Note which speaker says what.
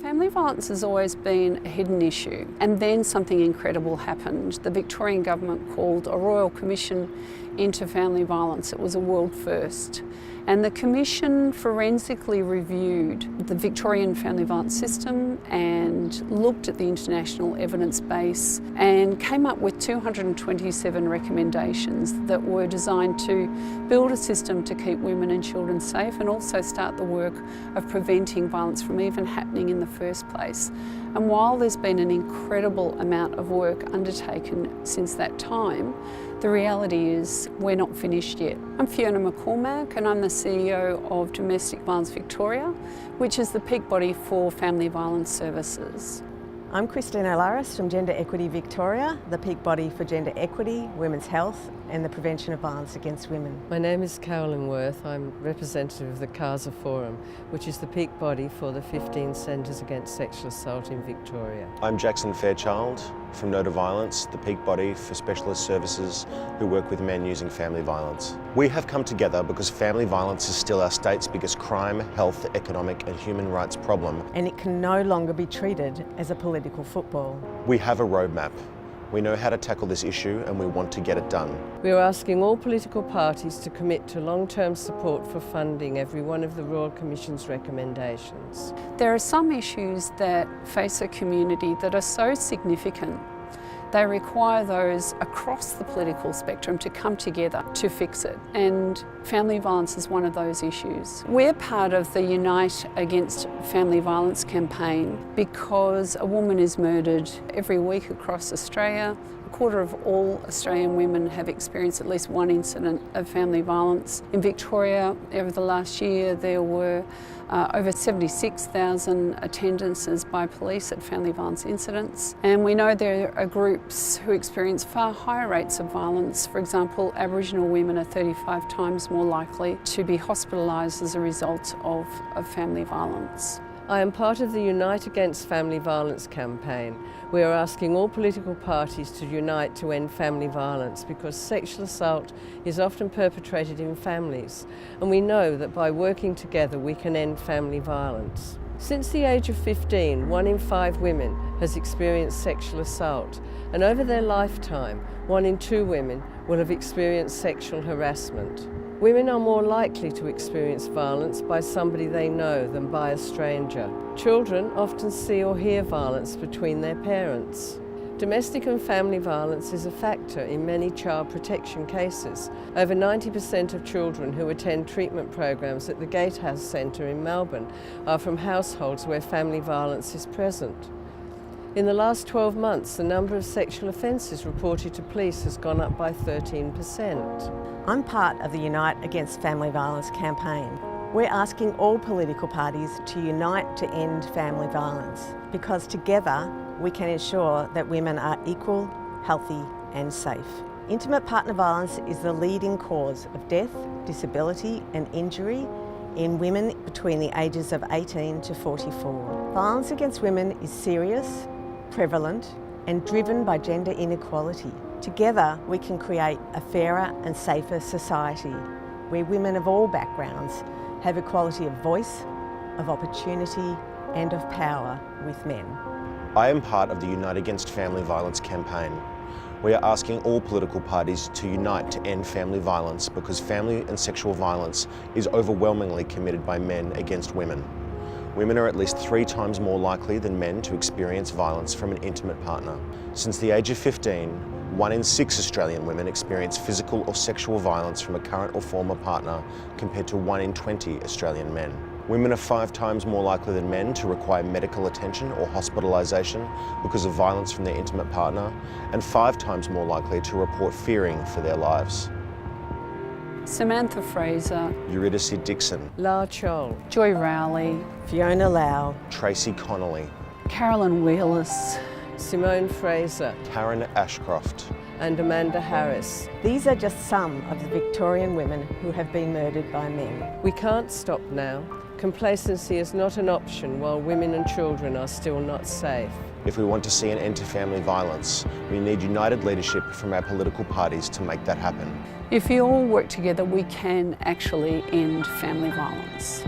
Speaker 1: Family violence has always been a hidden issue, and then something incredible happened. The Victorian government called a Royal Commission into family violence. It was a world first. And the Commission forensically reviewed the Victorian family violence system and looked at the international evidence base and came up with 227 recommendations that were designed to build a system to keep women and children safe and also start the work of preventing violence from even happening in the first place. And while there's been an incredible amount of work undertaken since that time, the reality is we're not finished yet. I'm Fiona McCormack and I'm the CEO of Domestic Violence Victoria, which is the peak body for family violence services.
Speaker 2: I'm Christina Laris from Gender Equity Victoria, the peak body for gender equity, women's health and the prevention of violence against women.
Speaker 3: My name is Carolyn Worth. I'm representative of the CASA Forum, which is the peak body for the 15 Centres Against Sexual Assault in Victoria.
Speaker 4: I'm Jackson Fairchild from No to Violence, the peak body for specialist services who work with men using family violence. We have come together because family violence is still our state's biggest crime, health, economic and human rights problem.
Speaker 2: And it can no longer be treated as a political football.
Speaker 4: We have a roadmap. We know how to tackle this issue and we want to get it done.
Speaker 3: We are asking all political parties to commit to long-term support for funding every one of the Royal Commission's recommendations.
Speaker 1: There are some issues that face a community that are so significant. They require those across the political spectrum to come together to fix it, and family violence is one of those issues. We're part of the Unite Against Family Violence campaign because a woman is murdered every week across Australia. A quarter of all Australian women have experienced at least one incident of family violence. In Victoria, over the last year, there were over 76,000 attendances by police at family violence incidents. And we know there are groups who experience far higher rates of violence. For example, Aboriginal women are 35 times more likely to be hospitalised as a result of family violence.
Speaker 3: I am part of the Unite Against Family Violence campaign. We are asking all political parties to unite to end family violence because sexual assault is often perpetrated in families, and we know that by working together we can end family violence. Since the age of 15, 1 in 5 women has experienced sexual assault, and over their lifetime, 1 in 2 women will have experienced sexual harassment. Women are more likely to experience violence by somebody they know than by a stranger. Children often see or hear violence between their parents. Domestic and family violence is a factor in many child protection cases. Over 90% of children who attend treatment programs at the Gatehouse Centre in Melbourne are from households where family violence is present. In the last 12 months, the number of sexual offences reported to police has gone up by 13%.
Speaker 2: I'm part of the Unite Against Family Violence campaign. We're asking all political parties to unite to end family violence because together we can ensure that women are equal, healthy and safe. Intimate partner violence is the leading cause of death, disability and injury in women between the ages of 18 to 44. Violence against women is serious, prevalent and driven by gender inequality. Together we can create a fairer and safer society where women of all backgrounds have equality of voice, of opportunity and of power with men.
Speaker 4: I am part of the Unite Against Family Violence campaign. We are asking all political parties to unite to end family violence because family and sexual violence is overwhelmingly committed by men against women. Women are at least 3 times more likely than men to experience violence from an intimate partner. Since the age of 15, 1 in 6 Australian women experience physical or sexual violence from a current or former partner compared to 1 in 20 Australian men. Women are 5 times more likely than men to require medical attention or hospitalisation because of violence from their intimate partner, and 5 times more likely to report fearing for their lives.
Speaker 1: Samantha Fraser,
Speaker 4: Eurydice Dixon,
Speaker 3: La Chol,
Speaker 1: Joy Rowley,
Speaker 2: Fiona Lau,
Speaker 4: Tracy Connolly,
Speaker 1: Carolyn Wheelis,
Speaker 3: Simone Fraser
Speaker 4: Karen Ashcroft
Speaker 3: and Amanda Harris.
Speaker 2: These are just some of the Victorian women who have been murdered by men.
Speaker 3: We can't stop now. Complacency is not an option while women and children are still not safe.
Speaker 4: If we want to see an end to family violence, we need united leadership from our political parties to make that happen.
Speaker 1: If we all work together, we can actually end family violence.